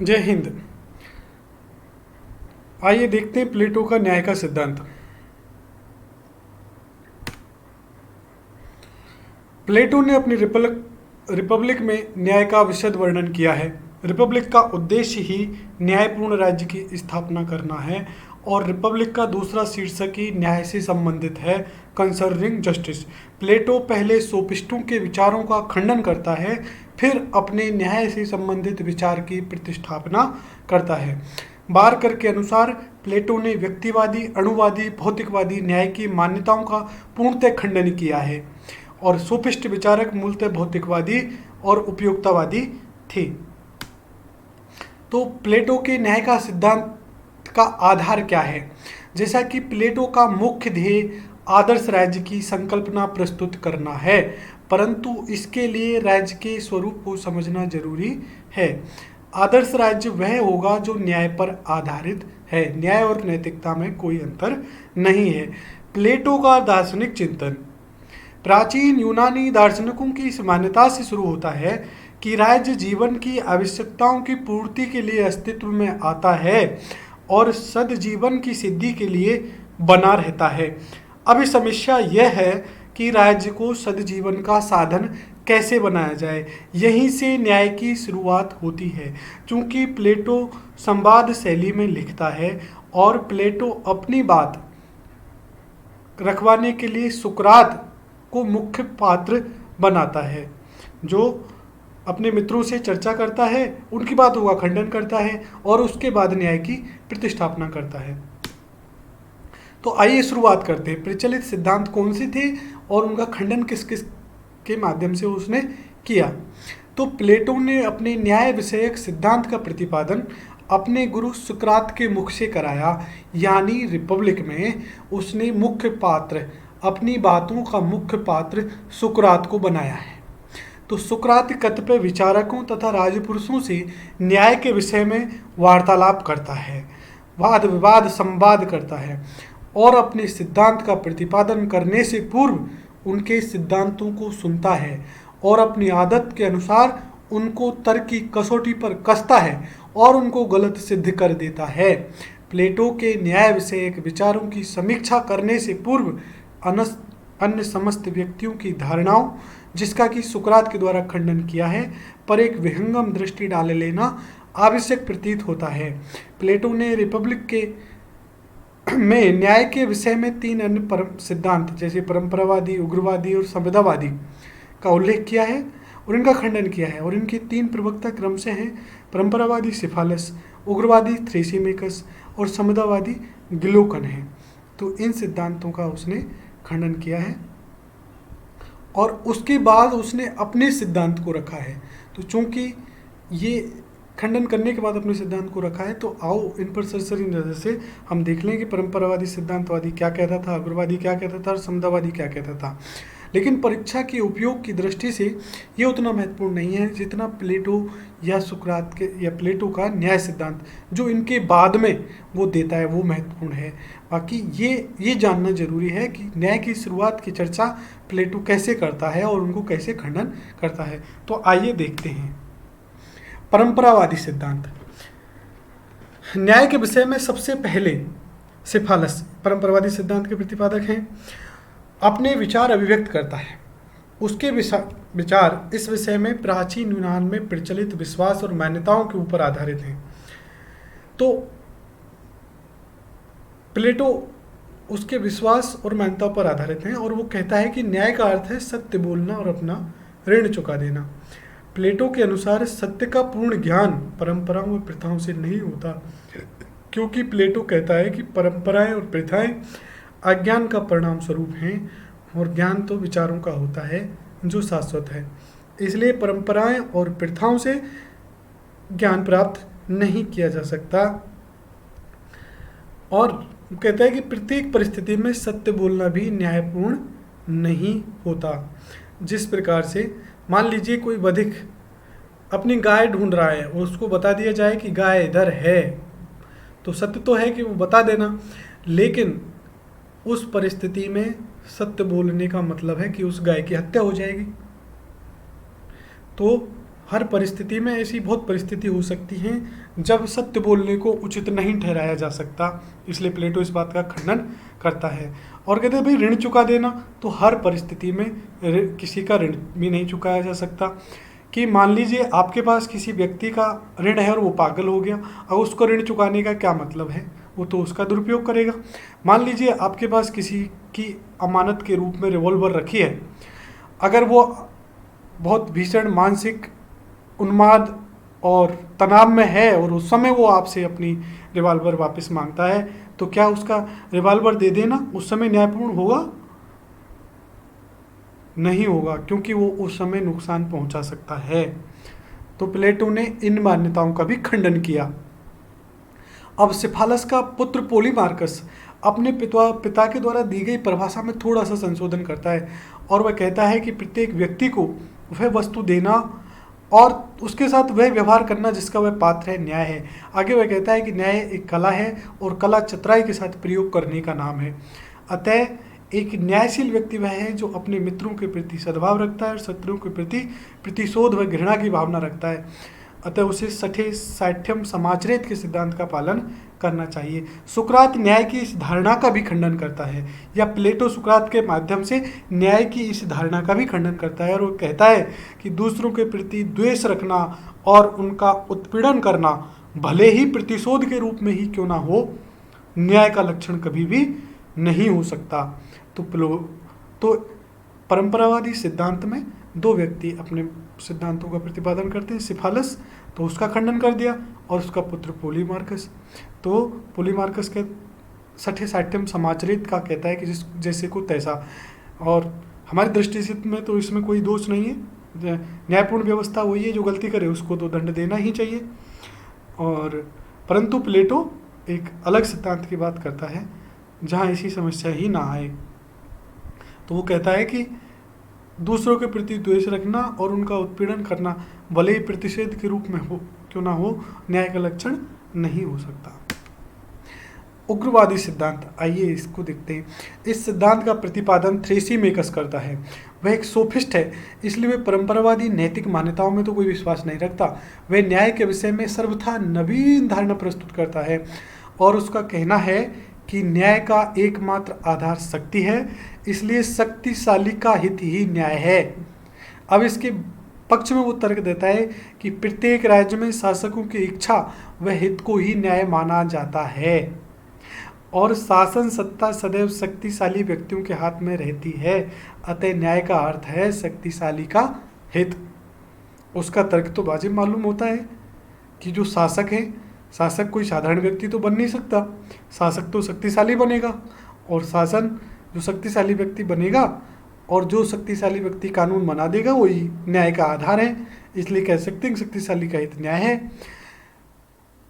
जय हिंद। आइए देखते हैं प्लेटो का न्याय का सिद्धांत। प्लेटो ने अपनी रिपब्लिक में न्याय का विशद वर्णन किया है। रिपब्लिक का उद्देश्य ही न्यायपूर्ण राज्य की स्थापना करना है और रिपब्लिक का दूसरा शीर्षक ही न्याय से संबंधित है, कंसर्निंग जस्टिस। प्लेटो पहले सोफिस्टों के विचारों का खंडन करता है, फिर अपने न्याय से संबंधित विचार की प्रतिस्थापना करता है। बारकर के अनुसार प्लेटो ने व्यक्तिवादी, अणुवादी, भौतिकवादी न्याय की मान्यताओं का पूर्णतः खंडन किया है और सोफिस्ट विचारक मूलतः भौतिकवादी और उपयोगितावादी थे। तो प्लेटो के न्याय का सिद्धांत का आधार क्या है? जैसा कि प्लेटो का मुख्य ध्येय आदर्श राज्य की संकल्पना प्रस्तुत करना है, परंतु इसके लिए राज्य के स्वरूप को समझना जरूरी है। आदर्श राज्य वह होगा जो न्याय पर आधारित है। न्याय और नैतिकता में कोई अंतर नहीं है। प्लेटो का दार्शनिक चिंतन प्राचीन यूनानी दार्शनिकों की इस मान्यता से शुरू होता है कि राज्य जीवन की आवश्यकताओं की पूर्ति के लिए अस्तित्व में आता है और सद्जीवन की सिद्धि के लिए बना रहता है। अभी समस्या यह है कि राज्य को सद्जीवन का साधन कैसे बनाया जाए। यहीं से न्याय की शुरुआत होती है। चूंकि प्लेटो संवाद शैली में लिखता है और प्लेटो अपनी बात रखवाने के लिए सुकरात को मुख्य पात्र बनाता है, जो अपने मित्रों से चर्चा करता है, उनकी बातों का खंडन करता है और उसके बाद न्याय की प्रतिस्थापना करता है। तो आइए शुरुआत करते हैं। प्रचलित सिद्धांत कौन से थे और उनका खंडन किस किस के माध्यम से उसने किया? तो प्लेटो ने अपने न्याय विषयक सिद्धांत का प्रतिपादन अपने गुरु सुकरात के मुख से कराया, यानी रिपब्लिक में उसने मुख्य पात्र, अपनी बातों का मुख्य पात्र सुकरात को बनाया है। तो सुकरात कतिपय विचारकों तथा राजपुरुषों से न्याय के विषय में वार्तालाप करता है, वाद विवाद संवाद करता है और अपने सिद्धांत का प्रतिपादन करने से पूर्व उनके सिद्धांतों को सुनता है और अपनी आदत के अनुसार उनको तर्क की कसौटी पर कसता है और उनको गलत सिद्ध कर देता है। प्लेटो के न्याय विषयक विचारों की समीक्षा करने से पूर्व अन्य समस्त व्यक्तियों की धारणाओं, जिसका कि सुकरात के द्वारा खंडन किया है, पर एक विहंगम दृष्टि डाल लेना आवश्यक प्रतीत होता है। प्लेटो ने रिपब्लिक के में न्याय के विषय में तीन अन्य परम सिद्धांत जैसे परंपरावादी, उग्रवादी और संविदावादी का उल्लेख किया है और इनका खंडन किया है और इनके तीन प्रवक्ता क्रम से हैं: परंपरावादी सिफालस, उग्रवादी थ्रेसिमेकस और संविदावादी गिलोकन है। तो इन सिद्धांतों का उसने खंडन किया है और उसके बाद उसने अपने सिद्धांत को रखा है। तो चूंकि ये खंडन करने के बाद अपने सिद्धांत को रखा है, तो आओ इन पर सरसरी नजर से हम देख लें कि परंपरावादी सिद्धांतवादी क्या कहता था, अग्रवादी क्या कहता था और समतावादी क्या कहता था। लेकिन परीक्षा के उपयोग की दृष्टि से ये उतना महत्वपूर्ण नहीं है जितना प्लेटो या सुकरात के या प्लेटो का न्याय सिद्धांत जो इनके बाद में वो देता है वो महत्वपूर्ण है। बाकी ये जानना जरूरी है कि न्याय की शुरुआत की चर्चा प्लेटो कैसे करता है और उनको कैसे खंडन करता है। तो आइए देखते हैं परंपरावादी सिद्धांत। न्याय के विषय में सबसे पहले सिफालस परंपरावादी सिद्धांत के प्रतिपादक हैं। अपने विचार अभिव्यक्त करता है। उसके विचार इस विषय में प्राचीन यूनान में प्रचलित विश्वास और मान्यताओं के ऊपर आधारित हैं। तो प्लेटो उसके विश्वास और मान्यताओं पर आधारित हैं और वो कहता है कि न्याय का अर्थ है सत्य बोलना और अपना ऋण चुका देना। प्लेटो के अनुसार सत्य का पूर्ण ज्ञान परंपराओं और प्रथाओं से नहीं होता, क्योंकि प्लेटो कहता है कि परंपराएं और प्रथाएं अज्ञान का परिणाम स्वरूप हैं और ज्ञान तो विचारों का होता है जो शाश्वत है। इसलिए परंपराएं और प्रथाओं से ज्ञान प्राप्त नहीं किया जा सकता और कहता है कि प्रत्येक परिस्थिति में सत्य बोलना भी न्यायपूर्ण नहीं होता। जिस प्रकार से मान लीजिए कोई वधिक अपनी गाय ढूंढ रहा है और उसको बता दिया जाए कि गाय इधर है, तो सत्य तो है कि वो बता देना, लेकिन उस परिस्थिति में सत्य बोलने का मतलब है कि उस गाय की हत्या हो जाएगी। तो हर परिस्थिति में ऐसी बहुत परिस्थिति हो सकती हैं जब सत्य बोलने को उचित नहीं ठहराया जा सकता, इसलिए प्लेटो इस बात का खंडन करता है। और कहते हैं भाई ऋण चुका देना, तो हर परिस्थिति में किसी का ऋण भी नहीं चुकाया जा सकता। कि मान लीजिए आपके पास किसी व्यक्ति का ऋण है और वो पागल हो गया, अब उसको ऋण चुकाने का क्या मतलब है, वो तो उसका दुरुपयोग करेगा। मान लीजिए आपके पास किसी की अमानत के रूप में रिवॉल्वर रखी है, अगर वो बहुत भीषण मानसिक उन्माद और तनाव में है और उस समय वो आपसे अपनी रिवॉल्वर वापस मांगता है, तो क्या उसका रिवॉल्वर दे देना उस समय न्यायपूर्ण होगा? नहीं होगा, क्योंकि वो उस समय नुकसान पहुंचा सकता है। तो प्लेटो ने इन मान्यताओं का भी खंडन किया। अब सिफालस का पुत्र पोलीमार्कस अपने पिता के द्वारा दी गई परिभाषा में थोड़ा सा संशोधन करता है और वह कहता है कि प्रत्येक व्यक्ति को वह वस्तु देना और उसके साथ वह व्यवहार करना जिसका वह पात्र है न्याय है। आगे वह कहता है कि न्याय एक कला है और कला चतुराई के साथ प्रयोग करने का नाम है। अतः एक न्यायशील व्यक्ति वह है जो अपने मित्रों के प्रति सद्भाव रखता है और शत्रुओं के प्रति प्रतिशोध व घृणा की भावना रखता है। अतः उसे सठे साठ्यम समाचरित के सिद्धांत का पालन करना चाहिए। सुकरात न्याय की इस धारणा का भी खंडन करता है, या प्लेटो सुकरात के माध्यम से न्याय की इस धारणा का भी खंडन करता है और वो कहता है कि दूसरों के प्रति द्वेष रखना और उनका उत्पीड़न करना भले ही प्रतिशोध के रूप में ही क्यों ना हो, न्याय का लक्षण कभी भी नहीं हो सकता। तो परंपरावादी सिद्धांत में दो व्यक्ति अपने सिद्धांतों का प्रतिपादन करते हैं। सिफालस तो उसका खंडन कर दिया और उसका पुत्र पोलीमार्कस, तो पोलीमार्कस के सठे साठ्यम समाचरित का कहता है कि जैसे को तैसा, और हमारी दृष्टि से में तो इसमें कोई दोष नहीं है। न्यायपूर्ण व्यवस्था वही है, जो गलती करे उसको तो दंड देना ही चाहिए। और परंतु प्लेटो एक अलग सिद्धांत की बात करता है जहाँ ऐसी समस्या ही ना आए। तो वो कहता है कि दूसरों के प्रति द्वेष रखना और उनका उत्पीड़न करना भले ही प्रतिषेध के रूप में हो क्यों ना हो, न्याय का लक्षण नहीं हो सकता। उग्रवादी सिद्धांत, आइए इसको देखते हैं। इस सिद्धांत का प्रतिपादन थ्रेसीमेकस करता है। वह एक सोफिस्ट है, इसलिए वह परंपरावादी नैतिक मान्यताओं में तो कोई विश्वास नहीं रखता। वह न्याय के विषय में सर्वथा नवीन धारणा प्रस्तुत करता है और उसका कहना है कि न्याय का एकमात्र आधार शक्ति है, इसलिए शक्तिशाली का हित ही न्याय है। अब इसके पक्ष में वो तर्क देता है कि प्रत्येक राज्य में शासकों की इच्छा व हित को ही न्याय माना जाता है और शासन सत्ता सदैव शक्तिशाली व्यक्तियों के हाथ में रहती है, अतः न्याय का अर्थ है शक्तिशाली का हित। उसका तर्क तो वाजिब मालूम होता है कि जो शासक है, शासक कोई साधारण व्यक्ति तो बन नहीं सकता, शासक तो शक्तिशाली बनेगा और शासन जो शक्तिशाली व्यक्ति बनेगा और जो शक्तिशाली व्यक्ति कानून बना देगा वही न्याय का आधार है, इसलिए कह सकते हैं शक्तिशाली का हित न्याय है।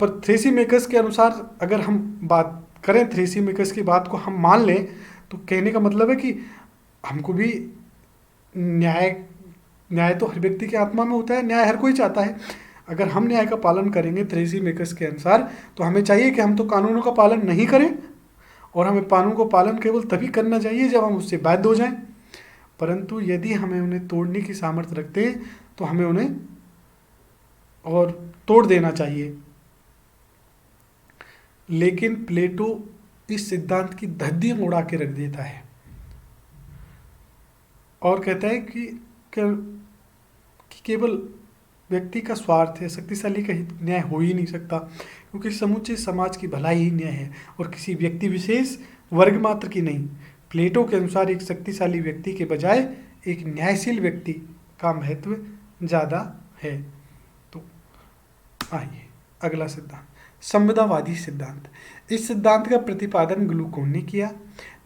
पर थ्रेसीमेकस के अनुसार अगर हम बात करें, थ्रेसीमेकस की बात को हम मान लें, तो कहने का मतलब है कि हमको भी न्याय तो हर व्यक्ति की आत्मा में होता है, न्याय हर कोई चाहता है। अगर हम न्याय का पालन करेंगे थ्रेसीमेकस के अनुसार, तो हमें चाहिए कि हम तो कानूनों का पालन नहीं करें और हमें कानून को पालन केवल तभी करना चाहिए जब हम उससे बाध्य हो जाएं। परंतु यदि हमें उन्हें तोड़ने की सामर्थ्य रखते हैं तो हमें उन्हें और तोड़ देना चाहिए। लेकिन प्लेटो इस सिद्धांत की धज्जियां उड़ा के रख देता है और कहता है कि केवल व्यक्ति का स्वार्थ है, शक्तिशाली का हित न्याय हो ही नहीं सकता, क्योंकि समूचे समाज की भलाई ही न्याय है और किसी व्यक्ति विशेष वर्ग मात्र की नहीं। प्लेटो के अनुसार एक शक्तिशाली व्यक्ति के बजाय एक न्यायशील व्यक्ति का महत्व ज़्यादा है। तो आइए अगला सिद्धांत, संविदावादी सिद्धांत। इस सिद्धांत का प्रतिपादन ग्लूकोन ने किया।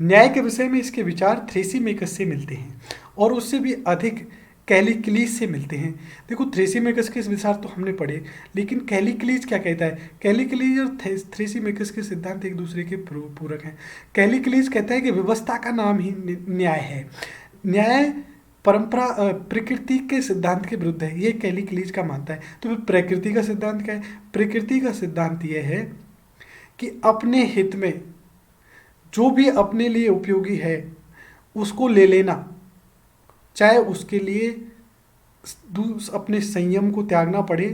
न्याय के विषय में इसके विचार थ्रेसीमेकस से मिलते हैं और उससे भी अधिक कैलिक्लीज से मिलते हैं। देखो थ्रेसीमेकस के विचार तो हमने पढ़े, लेकिन कैलिक्लीज क्या कहता है? कैलिक्लीज और थ्रेसीमेकस के सिद्धांत एक दूसरे के पूरक हैं। कैलिक्लीज कहता है कि व्यवस्था का नाम ही न्याय है, न्याय परंपरा प्रकृति के सिद्धांत के विरुद्ध है, ये कैलिक्लीज का मानता है। तो फिर प्रकृति का सिद्धांत क्या है? प्रकृति का सिद्धांत यह है कि अपने हित में जो भी अपने लिए उपयोगी है उसको ले लेना, चाहे उसके लिए अपने संयम को त्यागना पड़े,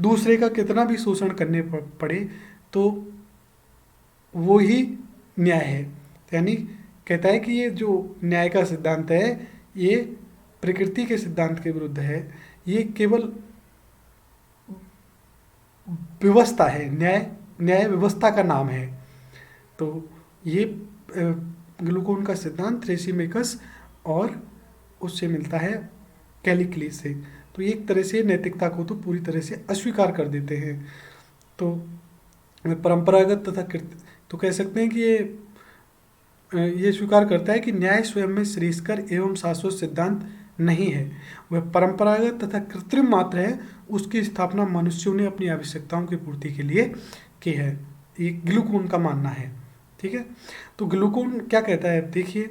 दूसरे का कितना भी शोषण करने पड़े, तो वो ही न्याय है। यानी कहता है कि ये जो न्याय का सिद्धांत है ये प्रकृति के सिद्धांत के विरुद्ध है, ये केवल व्यवस्था है, न्याय व्यवस्था का नाम है। तो ये ग्लूकोन का सिद्धांत थ्रेसिमेकस और उससे मिलता है कैलिक्लीस से। तो ये एक तरह से नैतिकता को तो पूरी तरह से अस्वीकार कर देते हैं। तो परंपरागत तथा तो कह सकते हैं कि ये स्वीकार करता है कि न्याय स्वयं में श्रेयस्कर एवं शाश्वत सिद्धांत नहीं है, वह परंपरागत तथा कृत्रिम मात्र है। उसकी स्थापना मनुष्यों ने अपनी आवश्यकताओं की पूर्ति के लिए की है, ये ग्लूकोन का मानना है। ठीक है, तो ग्लूकोन क्या कहता है, देखिए।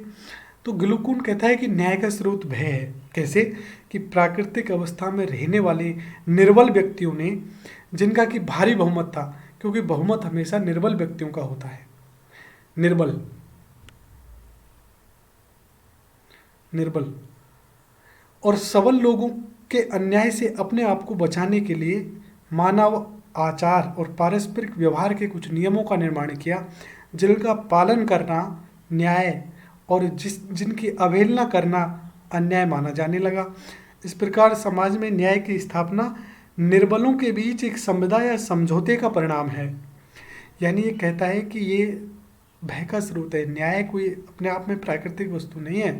तो ग्लूकोन कहता है कि न्याय का स्रोत भय है। कैसे? कि प्राकृतिक अवस्था में रहने वाले निर्बल व्यक्तियों ने, जिनका कि भारी बहुमत था, क्योंकि बहुमत हमेशा निर्बल व्यक्तियों का होता है। निर्बल और सबल लोगों के अन्याय से अपने आप को बचाने के लिए मानव आचार और पारस्परिक व्यवहार के कुछ नियमों का निर्माण किया, जिनका पालन करना न्याय और जिनकी अवहेलना करना अन्याय माना जाने लगा। इस प्रकार समाज में न्याय की स्थापना निर्बलों के बीच एक संविदा या समझौते का परिणाम है। यानी ये कहता है कि ये भय का स्रोत है। न्याय कोई अपने आप में प्राकृतिक वस्तु नहीं है,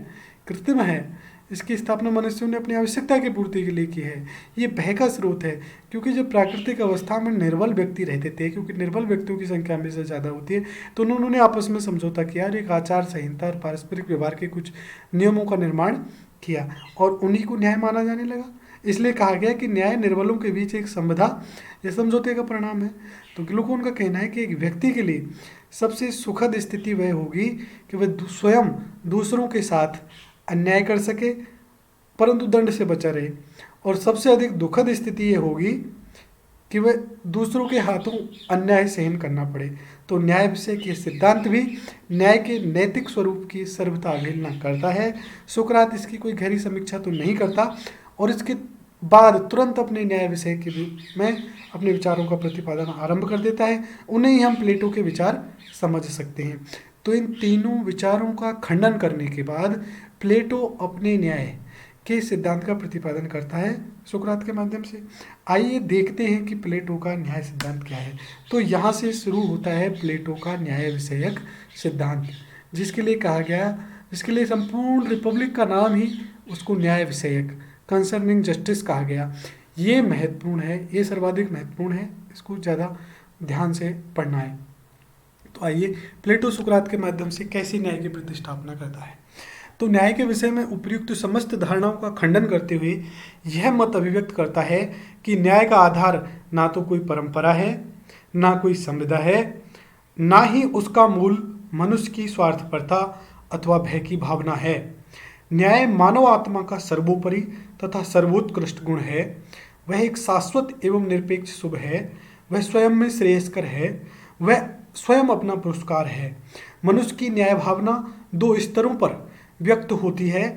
कृत्रिम है। इसकी स्थापना मनुष्यों ने अपनी आवश्यकता की पूर्ति के लिए की है। ये भय का स्रोत है, क्योंकि जब प्राकृतिक अवस्था में निर्बल व्यक्ति रहते थे, क्योंकि निर्बल व्यक्तियों की संख्या हमेशा ज़्यादा होती है, तो उन्होंने आपस में समझौता किया और एक आचार संहिता और पारस्परिक व्यवहार के कुछ नियमों का निर्माण किया और उन्हीं को न्याय माना जाने लगा। इसलिए कहा गया कि न्याय निर्बलों के बीच एक संविदा या समझौते का परिणाम है। तो ग्लूकोन का कहना है कि एक व्यक्ति के लिए सबसे सुखद स्थिति वह होगी कि वह स्वयं दूसरों के साथ अन्याय कर सके परंतु दंड से बचा रहे, और सबसे अधिक दुखद स्थिति ये होगी कि वह दूसरों के हाथों अन्याय सहन करना पड़े। तो न्याय विषय के सिद्धांत भी न्याय के नैतिक स्वरूप की सर्वथा अवहेलना करता है। सुकरात इसकी कोई गहरी समीक्षा तो नहीं करता और इसके बाद तुरंत अपने न्याय विषय के में अपने विचारों का प्रतिपादन आरंभ कर देता है। उन्हें ही हम प्लेटो के विचार समझ सकते हैं। तो इन तीनों विचारों का खंडन करने के बाद प्लेटो अपने न्याय के सिद्धांत का प्रतिपादन करता है सुकरात के माध्यम से। आइए देखते हैं कि प्लेटो का न्याय सिद्धांत क्या है। तो यहाँ से शुरू होता है प्लेटो का न्याय विषयक सिद्धांत, जिसके लिए संपूर्ण रिपब्लिक का नाम ही उसको न्याय विषयक कंसर्निंग जस्टिस कहा गया। ये महत्वपूर्ण है, ये सर्वाधिक महत्वपूर्ण है, इसको ज़्यादा ध्यान से पढ़ना है। तो आइए प्लेटो सुकरात के माध्यम से कैसे न्याय की प्रतिष्ठापना करता है। तो न्याय के विषय में उपर्युक्त समस्त धारणाओं का खंडन करते हुए यह मत अभिव्यक्त करता है कि न्याय का आधार ना तो कोई परंपरा है, ना कोई संविदा है, ना ही उसका मूल मनुष्य की स्वार्थपरता अथवा भय की भावना है। न्याय मानव आत्मा का सर्वोपरि तथा सर्वोत्कृष्ट गुण है। वह एक शाश्वत एवं निरपेक्ष शुभ है। वह स्वयं में श्रेयस्कर है। वह स्वयं अपना पुरस्कार है। मनुष्य की न्याय भावना दो स्तरों पर व्यक्त होती है,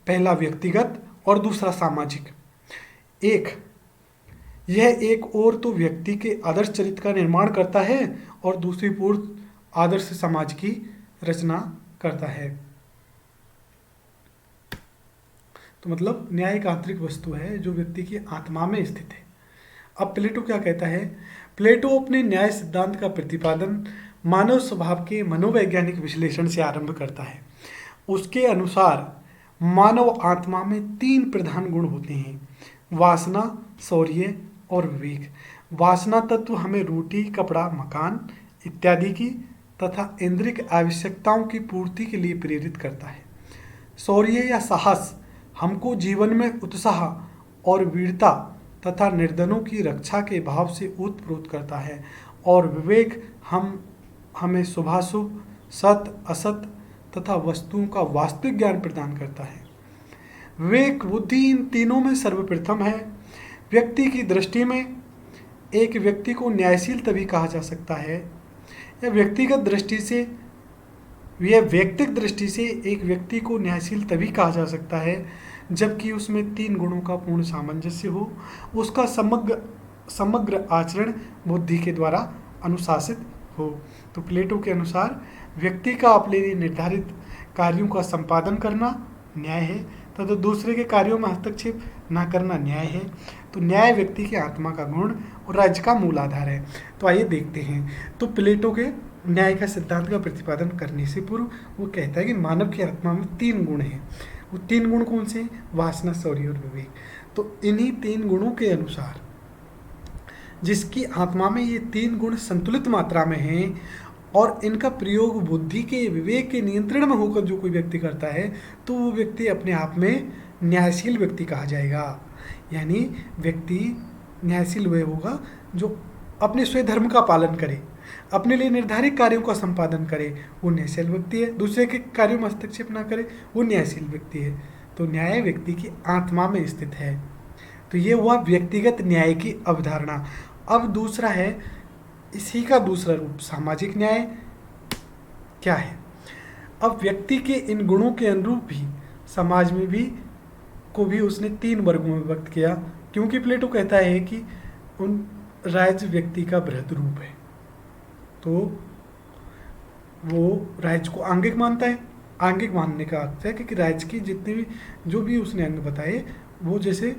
पहला व्यक्तिगत और दूसरा सामाजिक। यह एक ओर तो व्यक्ति के आदर्श चरित्र का निर्माण करता है और दूसरी ओर आदर्श समाज की रचना करता है। तो मतलब न्याय एक आंतरिक वस्तु है जो व्यक्ति की आत्मा में स्थित है। अब प्लेटो क्या कहता है? प्लेटो अपने न्याय सिद्धांत का प्रतिपादन मानव स्वभाव के मनोवैज्ञानिक विश्लेषण से आरंभ करता है। उसके अनुसार मानव आत्मा में 3 प्रधान गुण होते हैं: वासना, शौर्य और विवेक। वासना तत्व हमें रोटी, कपड़ा, मकान इत्यादि की तथा इंद्रिय आवश्यकताओं की पूर्ति के लिए प्रेरित करता है। शौर्य या साहस हमको जीवन में उत्साह और वीरता तथा निर्धनों की रक्षा के भाव से ओतप्रोत करता है। और विवेक हमें शुभाशुभ, सत असत तथा वस्तुओं का वास्तविक ज्ञान प्रदान करता है। विवेक बुद्धि इन तीनों में सर्वप्रथम है। व्यक्ति की दृष्टि में एक व्यक्ति को न्यायशील तभी कहा जा सकता है, या वैयक्तिक दृष्टि से एक व्यक्ति को न्यायशील तभी कहा जा सकता है जबकि उसमें 3 गुणों का पूर्ण सामंजस्य हो, उसका समग्र समग्र आचरण बुद्धि के द्वारा अनुशासित हो। तो प्लेटो के अनुसार व्यक्ति का अपने लिए निर्धारित कार्यों का संपादन करना न्याय है तथा दूसरे के कार्यों में हस्तक्षेप न करना न्याय है। तो न्याय व्यक्ति की आत्मा का गुण और राज्य का मूल आधार है। तो आइए देखते हैं। तो प्लेटो के न्याय का सिद्धांत का प्रतिपादन करने से पूर्व वो कहता है कि मानव की आत्मा में 3 गुण हैं। वो 3 गुण कौन से हैं? वासना, शौर्य और विवेक। तो इन्हीं 3 गुणों के अनुसार जिसकी आत्मा में ये 3 गुण संतुलित मात्रा में हैं और इनका प्रयोग बुद्धि के, विवेक के नियंत्रण में होकर जो कोई व्यक्ति करता है, तो वो व्यक्ति अपने आप में न्यायशील व्यक्ति कहा जाएगा। यानी व्यक्ति न्यायशील वह होगा जो अपने स्वधर्म का पालन करे, अपने लिए निर्धारित कार्यों का संपादन करे, वो न्यायशील व्यक्ति है। दूसरे के कार्यों में हस्तक्षेप ना करे, वो न्यायशील व्यक्ति है। तो न्याय व्यक्ति की आत्मा में स्थित है। तो ये हुआ व्यक्तिगत न्याय की अवधारणा। अब दूसरा है, इसी का दूसरा रूप सामाजिक न्याय क्या है। अब व्यक्ति के इन गुणों के अनुरूप भी समाज में भी भी उसने 3 वर्गों में व्यक्त किया, क्योंकि प्लेटो कहता है कि उन राज्य व्यक्ति का बृहद रूप है। तो वो राज्य को आंगिक मानता है। आंगिक मानने का अर्थ है कि राज्य की जितने भी जो भी उसने अंग बताए, वो जैसे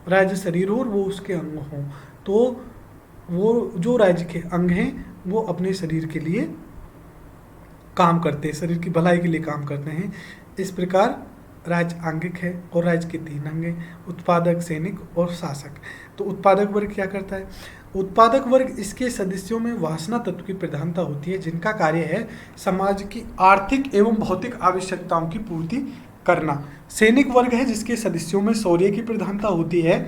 राज्य शरीर हो और वो उसके अंग हों, तो वो जो राज्य के अंग हैं वो अपने शरीर के लिए काम करते हैं, शरीर की भलाई के लिए काम करते हैं। इस प्रकार राज्य आंगिक है और राज्य के 3 अंग हैं, उत्पादक, सैनिक और शासक। तो उत्पादक वर्ग क्या करता है? उत्पादक वर्ग, इसके सदस्यों में वासना तत्व की प्रधानता होती है, जिनका कार्य है समाज की आर्थिक एवं भौतिक आवश्यकताओं की पूर्ति करना। सैनिक वर्ग है जिसके सदस्यों में शौर्य की प्रधानता होती है,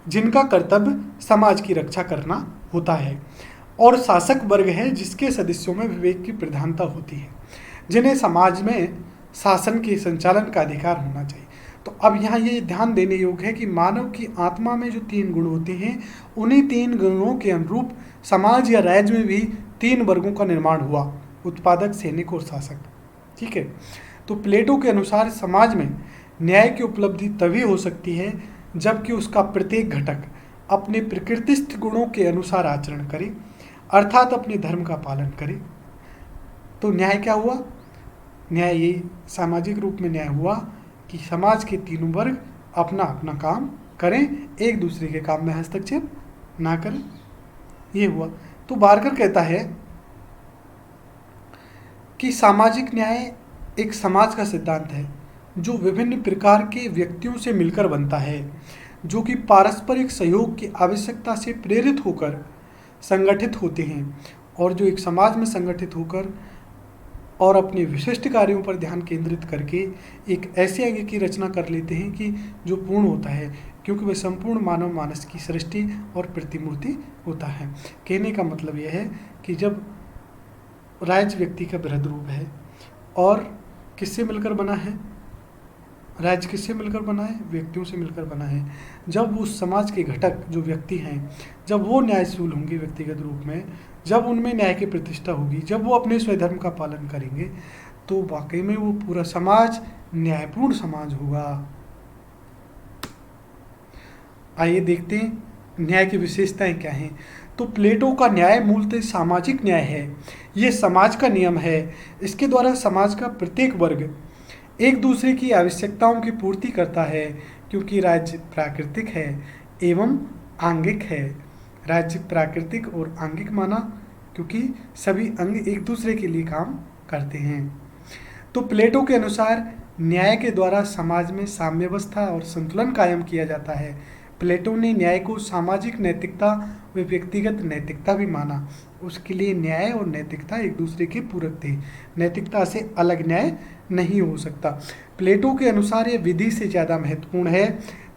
जिनका कर्तव्य समाज की रक्षा करना होता है। और शासक वर्ग है जिसके सदस्यों में विवेक की प्रधानता होती है, जिन्हें समाज में शासन के संचालन का अधिकार होना चाहिए। तो अब यहाँ ये ध्यान देने योग्य है कि मानव की आत्मा में जो 3 गुण होते हैं, उन्हीं 3 गुणों के अनुरूप समाज या राज्य में भी 3 वर्गों का निर्माण हुआ, उत्पादक, सैनिक और शासक। ठीक है। तो प्लेटो के अनुसार समाज में न्याय की उपलब्धि तभी हो सकती है जबकि उसका प्रत्येक घटक अपने प्रकृतिस्थ गुणों के अनुसार आचरण करे, अर्थात अपने धर्म का पालन करे। तो न्याय क्या हुआ? न्याय ये सामाजिक रूप में न्याय हुआ कि समाज के 3 वर्ग अपना अपना काम करें, एक दूसरे के काम में हस्तक्षेप ना करें। ये हुआ। तो बारकर कहता है कि सामाजिक न्याय एक समाज का सिद्धांत है जो विभिन्न प्रकार के व्यक्तियों से मिलकर बनता है, जो कि पारस्परिक सहयोग की आवश्यकता से प्रेरित होकर संगठित होते हैं, और जो एक समाज में संगठित होकर और अपने विशिष्ट कार्यों पर ध्यान केंद्रित करके एक ऐसे अंग की रचना कर लेते हैं कि जो पूर्ण होता है, क्योंकि वह संपूर्ण मानव मानस की सृष्टि और प्रतिमूर्ति होता है। कहने का मतलब यह है कि जब राज्य व्यक्ति का बृहद रूप है और किससे मिलकर बना है? राज्य किससे मिलकर बना है? व्यक्तियों से मिलकर बना है। जब उस समाज के घटक जो व्यक्ति हैं, जब वो न्यायशील होंगे व्यक्तिगत रूप में, जब उनमें न्याय की प्रतिष्ठा होगी, जब वो अपने स्वधर्म का पालन करेंगे, तो वाकई में वो पूरा समाज न्यायपूर्ण समाज होगा। आइए देखते हैं न्याय की विशेषताएं क्या हैं। तो प्लेटो का न्याय मूलतः सामाजिक न्याय है। ये समाज का नियम है। इसके द्वारा समाज का प्रत्येक वर्ग एक दूसरे की आवश्यकताओं की पूर्ति करता है, क्योंकि राज्य प्राकृतिक है एवं आंगिक है। राज्य प्राकृतिक और आंगिक माना क्योंकि सभी अंग एक दूसरे के लिए काम करते हैं। तो प्लेटो के अनुसार न्याय के द्वारा समाज में साम्यावस्था और संतुलन कायम किया जाता है। प्लेटो ने न्याय को सामाजिक नैतिकता व व्यक्तिगत नैतिकता भी माना। उसके लिए न्याय और नैतिकता एक दूसरे के पूरक थे। नैतिकता से अलग न्याय नहीं हो सकता। प्लेटो के अनुसार यह विधि से ज़्यादा महत्वपूर्ण है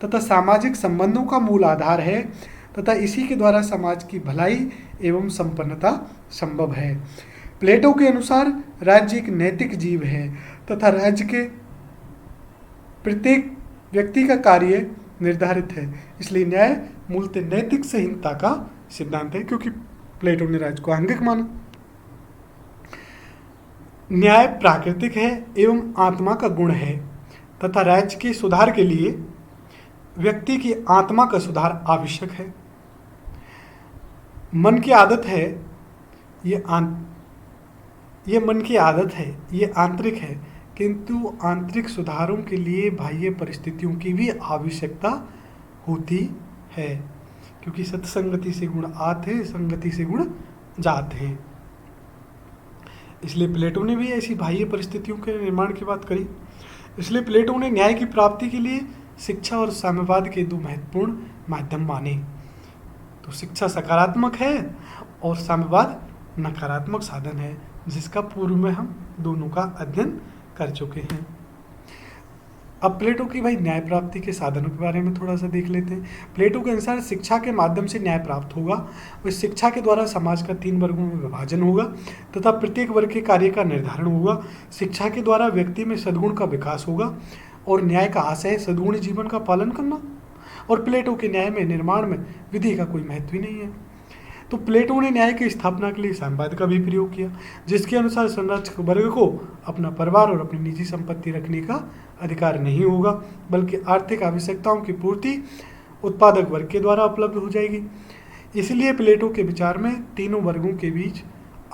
तथा सामाजिक संबंधों का मूल आधार है तथा इसी के द्वारा समाज की भलाई एवं संपन्नता संभव है। प्लेटो के अनुसार राज्य एक नैतिक जीव है तथा राज्य के प्रत्येक व्यक्ति का कार्य निर्धारित है। इसलिए न्याय मूलतः नैतिक संहिता का सिद्धांत है, क्योंकि प्लेटो ने राज्य को आंगिक माना। न्याय प्राकृतिक है एवं आत्मा का गुण है तथा राज्य के सुधार के लिए व्यक्ति की आत्मा का सुधार आवश्यक है। मन की आदत है, ये मन की आदत है, ये आंतरिक है, किंतु आंतरिक सुधारों के लिए बाह्य परिस्थितियों की भी आवश्यकता होती है, क्योंकि सत्संगति से गुण आते, संगति से गुण जाते हैं। इसलिए प्लेटो ने भी ऐसी बाह्य परिस्थितियों के निर्माण की बात करी। इसलिए प्लेटो ने न्याय की प्राप्ति के लिए शिक्षा और साम्यवाद के दो महत्वपूर्ण माध्यम माने। तो शिक्षा सकारात्मक है और साम्यवाद नकारात्मक साधन है, जिसका पूर्व में हम दोनों का अध्ययन कर चुके हैं। अब प्लेटो की भाई न्याय प्राप्ति के साधनों के बारे में थोड़ा सा देख लेते हैं। प्लेटो के अनुसार शिक्षा के माध्यम से न्याय प्राप्त होगा। उस शिक्षा के द्वारा समाज का 3 वर्गों में विभाजन होगा तथा प्रत्येक वर्ग के कार्य का निर्धारण होगा। शिक्षा के द्वारा व्यक्ति में सद्गुण का विकास होगा और न्याय का आशय है सद्गुण जीवन का पालन करना। और प्लेटो के न्याय में निर्माण में विधि का कोई महत्व ही नहीं है। तो प्लेटो ने न्याय की स्थापना के लिए साम्यवाद का भी प्रयोग किया, जिसके अनुसार संरक्षक वर्ग को अपना परिवार और अपनी निजी संपत्ति रखने का अधिकार नहीं होगा, बल्कि आर्थिक आवश्यकताओं की पूर्ति उत्पादक वर्ग के द्वारा उपलब्ध हो जाएगी। इसलिए प्लेटो के विचार में तीनों वर्गों के बीच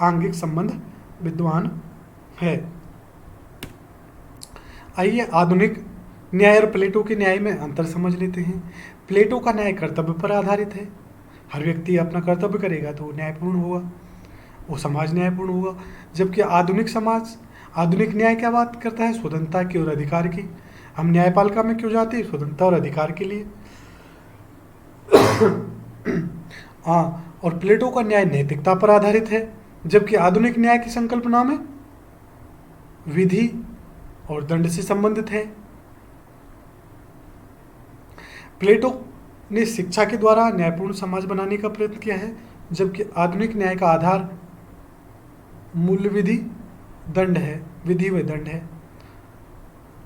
आंगिक संबंध विद्यमान है। आइए आधुनिक न्याय और प्लेटो के न्याय में अंतर समझ लेते हैं। प्लेटो का न्याय कर्तव्य पर आधारित है। हर व्यक्ति अपना कर्तव्य करेगा तो वो न्यायपूर्ण होगा, वो समाज न्यायपूर्ण होगा। जबकि आधुनिक न्याय क्या बात करता है? स्वतंत्रता की और अधिकार की। हम न्यायपालिका में क्यों जाते हैं? स्वतंत्रता और अधिकार के लिए। हाँ, और प्लेटो का न्याय नैतिकता पर आधारित है, जबकि आधुनिक न्याय की संकल्पना में विधि और दंड से संबंधित है। प्लेटो ने शिक्षा के द्वारा न्यायपूर्ण समाज बनाने का प्रयत्न किया है, जबकि आधुनिक न्याय का आधार मूल विधि दंड है, विधि व दंड है।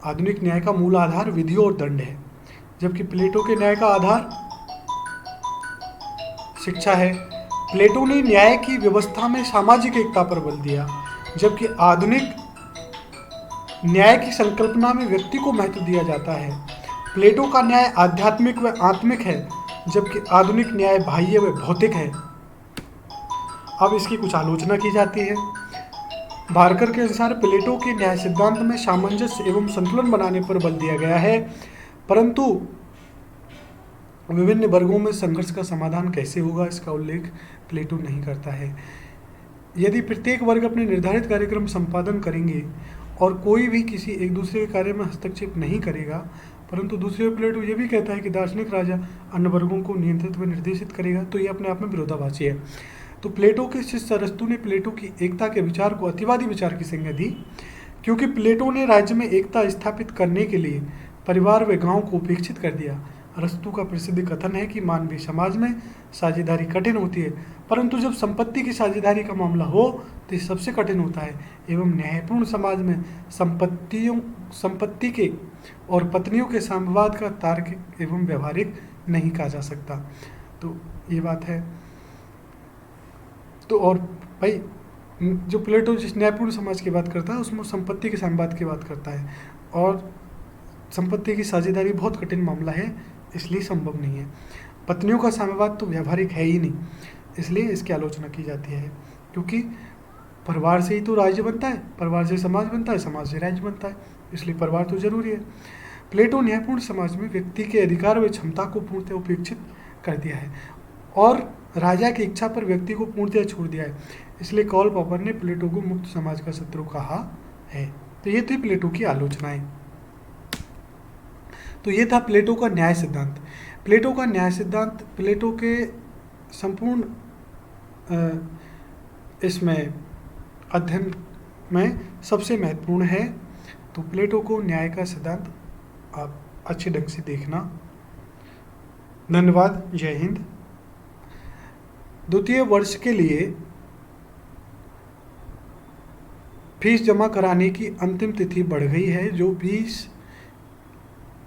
आधुनिक न्याय का मूल आधार विधि और दंड है, जबकि प्लेटो के न्याय का आधार शिक्षा है। प्लेटो ने न्याय की व्यवस्था में सामाजिक एकता पर बल दिया, जबकि आधुनिक न्याय की संकल्पना में व्यक्ति को महत्व दिया जाता है। प्लेटो का न्याय आध्यात्मिक व आत्मिक है, जबकि आधुनिक न्याय बाह्य व भौतिक है। अब इसकी कुछ आलोचना की जाती है। बारकर के अनुसार प्लेटो के न्याय सिद्धांत में सामंजस्य एवं संतुलन बनाने पर बल दिया गया है, परंतु विभिन्न वर्गों में संघर्ष का समाधान कैसे होगा इसका उल्लेख प्लेटो नहीं करता है। यदि प्रत्येक वर्ग अपने निर्धारित कार्यक्रम संपादन करेंगे और कोई भी किसी एक दूसरे के कार्य में हस्तक्षेप नहीं करेगा, परंतु दूसरी ओर प्लेटो ये भी कहता है कि दार्शनिक राजा अन्य वर्गों को नियंत्रित व निर्देशित करेगा, तो ये अपने आप में विरोधाभासी है। तो प्लेटो के शिष्य अरस्तु ने प्लेटो की एकता के विचार को अतिवादी विचार की संज्ञा दी, क्योंकि प्लेटो ने राज्य में एकता स्थापित करने के लिए परिवार व गांव को उपेक्षित कर दिया। अरस्तु का प्रसिद्ध कथन है कि मानवीय समाज में साझेदारी कठिन होती है, परंतु जब संपत्ति की साझेदारी का मामला हो तो ये सबसे कठिन होता है, एवं न्यायपूर्ण समाज में संपत्ति के और पत्नियों के साम्यवाद का तार्किक एवं व्यवहारिक नहीं कहा जा सकता। तो ये बात है। तो और भाई जो प्लेटो जिस न्यायपूर्ण समाज की बात करता है उसमें संपत्ति के साम्यवाद की बात करता है, और संपत्ति की साझेदारी बहुत कठिन मामला है, इसलिए संभव नहीं है। पत्नियों का साम्यवाद तो व्यवहारिक है ही नहीं, इसलिए इसकी आलोचना की जाती है, क्योंकि परिवार से ही तो राज्य बनता है, परिवार से समाज बनता है, समाज से राज्य बनता है, इसलिए परिवार तो जरूरी है। प्लेटो न्यायपूर्ण समाज में व्यक्ति के अधिकार व क्षमता को पूर्णतः उपेक्षित कर दिया है और राजा की इच्छा पर व्यक्ति को पूर्णतः छोड़ दिया है, इसलिए कार्ल पॉपर ने प्लेटो को मुक्त समाज का शत्रु कहा है। तो ये थी प्लेटो की आलोचनाएं। तो ये था प्लेटो का न्याय सिद्धांत। प्लेटो का न्याय सिद्धांत प्लेटो के संपूर्ण इसमें अध्ययन में सबसे महत्वपूर्ण है। तो प्लेटो को न्याय का सिद्धांत आप अच्छे ढंग से देखना। धन्यवाद। जय हिंद। द्वितीय वर्ष के लिए फीस जमा कराने की अंतिम तिथि बढ़ गई है, जो 20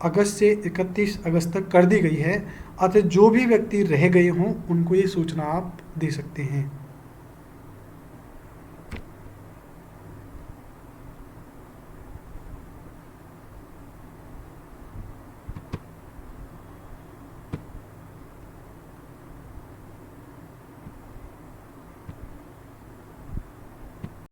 अगस्त से 31 अगस्त तक कर दी गई है। अतः जो भी व्यक्ति रह गए हों उनको ये सूचना आप दे सकते हैं।